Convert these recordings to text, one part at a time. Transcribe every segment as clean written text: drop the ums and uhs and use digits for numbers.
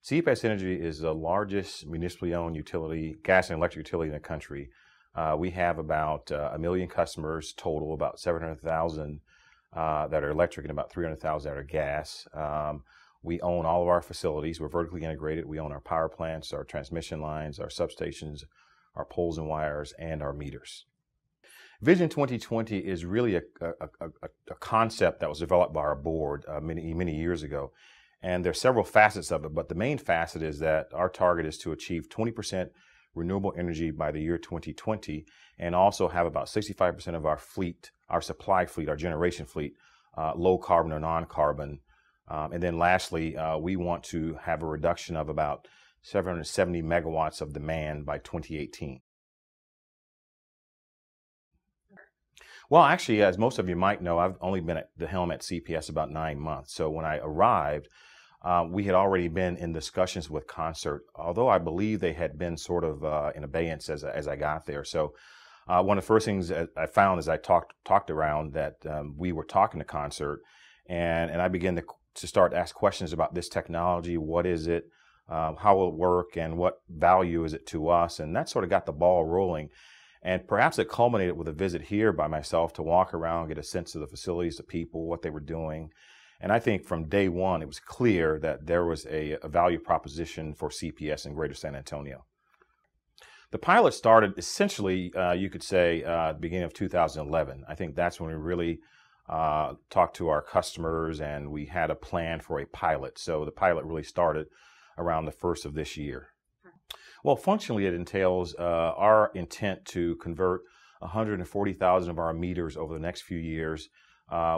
CPS Energy is the largest municipally owned utility, gas and electric utility in the country. We have about 1 million customers total, about 700,000 that are electric and about 300,000 that are gas. We own all of our facilities. We're vertically integrated. We own our power plants, our transmission lines, our substations, our poles and wires, and our meters. Vision 2020 is really a concept that was developed by our board many years ago. And there are several facets of it, but the main facet is that our target is to achieve 20% renewable energy by the year 2020 and also have about 65% of our fleet, our supply fleet, our generation fleet, low carbon or non-carbon. And then lastly, we want to have a reduction of about 770 megawatts of demand by 2018. Well, actually, as most of you might know, I've only been at the helm at CPS about 9 months. So when I arrived, we had already been in discussions with Consert, although I believe they had been sort of in abeyance as I got there. So one of the first things I found as I talked around that we were talking to Consert, and I began to start to ask questions about this technology. What is it? How will it work? And what value is it to us? And that sort of got the ball rolling. And perhaps it culminated with a visit here by myself to walk around, get a sense of the facilities, the people, what they were doing. And I think from day one, it was clear that there was a value proposition for CPS in Greater San Antonio. The pilot started essentially, you could say, the beginning of 2011. I think that's when we really talked to our customers and we had a plan for a pilot. So the pilot really started around the first of this year. Well, functionally, it entails our intent to convert 140,000 of our meters over the next few years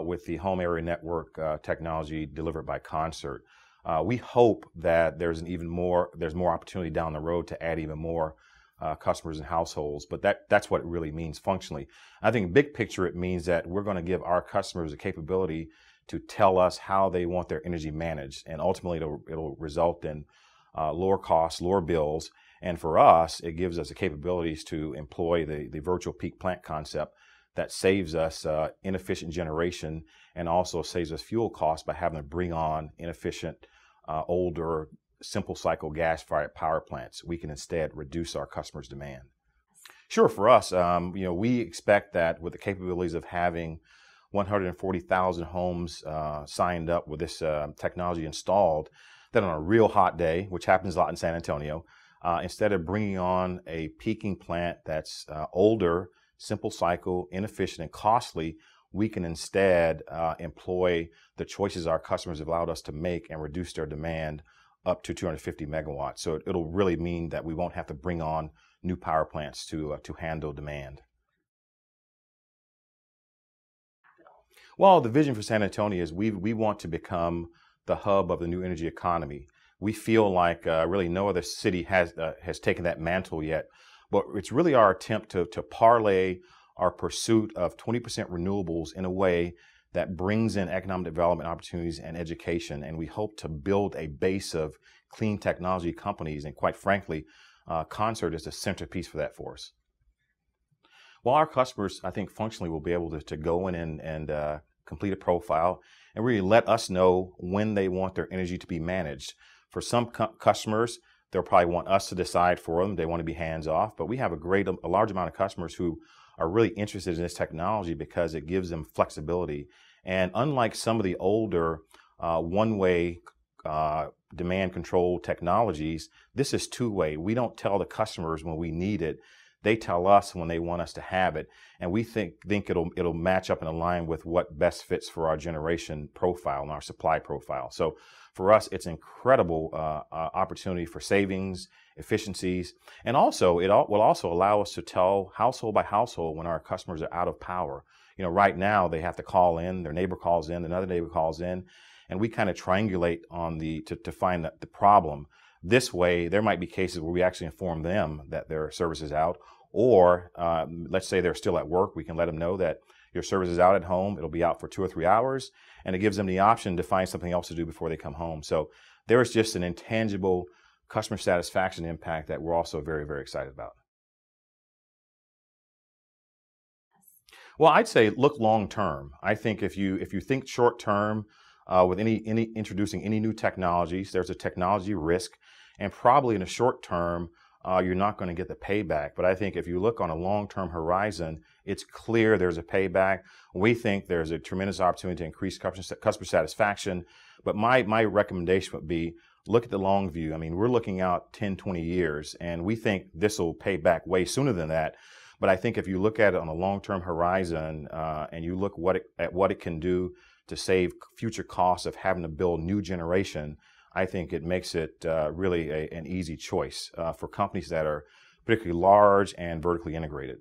with the home area network technology delivered by Consert. We hope that there's more opportunity down the road to add even more customers and households, but that's what it really means functionally. I think big picture, it means that we're going to give our customers the capability to tell us how they want their energy managed, and ultimately it'll result in lower costs, lower bills. And for us, it gives us the capabilities to employ the virtual peak plant concept that saves us inefficient generation and also saves us fuel costs by having to bring on inefficient, older, simple cycle gas-fired power plants. We can instead reduce our customers' demand. Sure, for us, we expect that with the capabilities of having 140,000 homes signed up with this technology installed, that on a real hot day, which happens a lot in San Antonio, instead of bringing on a peaking plant that's older, simple cycle, inefficient, and costly, we can instead employ the choices our customers have allowed us to make and reduce their demand up to 250 megawatts. So it'll really mean that we won't have to bring on new power plants to handle demand. Well, the vision for San Antonio is we want to become the hub of the new energy economy. We feel like really no other city has taken that mantle yet, but it's really our attempt to parlay our pursuit of 20% renewables in a way that brings in economic development opportunities and education, and we hope to build a base of clean technology companies, and quite frankly, Consert is the centerpiece for that for us. Well, our customers, I think, functionally will be able to go in and complete a profile and really let us know when they want their energy to be managed. For some customers, they'll probably want us to decide for them. They want to be hands-off, but we have a large amount of customers who are really interested in this technology because it gives them flexibility. And unlike some of the older one-way demand control technologies, this is two-way. We don't tell the customers when we need it. They tell us when they want us to have it, and we think it'll match up and align with what best fits for our generation profile and our supply profile. So for us, it's an incredible opportunity for savings, efficiencies, and also it will also allow us to tell household by household when our customers are out of power. Right now they have to call in, their neighbor calls in, another neighbor calls in, and we kind of triangulate on to find the problem. This way, there might be cases where we actually inform them that their service is out, or let's say they're still at work, we can let them know that your service is out at home, it'll be out for 2 or 3 hours, and it gives them the option to find something else to do before they come home. So there is just an intangible customer satisfaction impact that we're also very, very excited about. Well, I'd say look long term. I think if you think short term, with any introducing any new technologies, there's a technology risk, and probably in the short term, you're not going to get the payback. But I think if you look on a long-term horizon, it's clear there's a payback. We think there's a tremendous opportunity to increase customer satisfaction. But my recommendation would be look at the long view. I mean, we're looking out 10, 20 years, and we think this will pay back way sooner than that. But I think if you look at it on a long-term horizon and you look at what it can do to save future costs of having to build new generation, I think it makes it really an easy choice for companies that are particularly large and vertically integrated.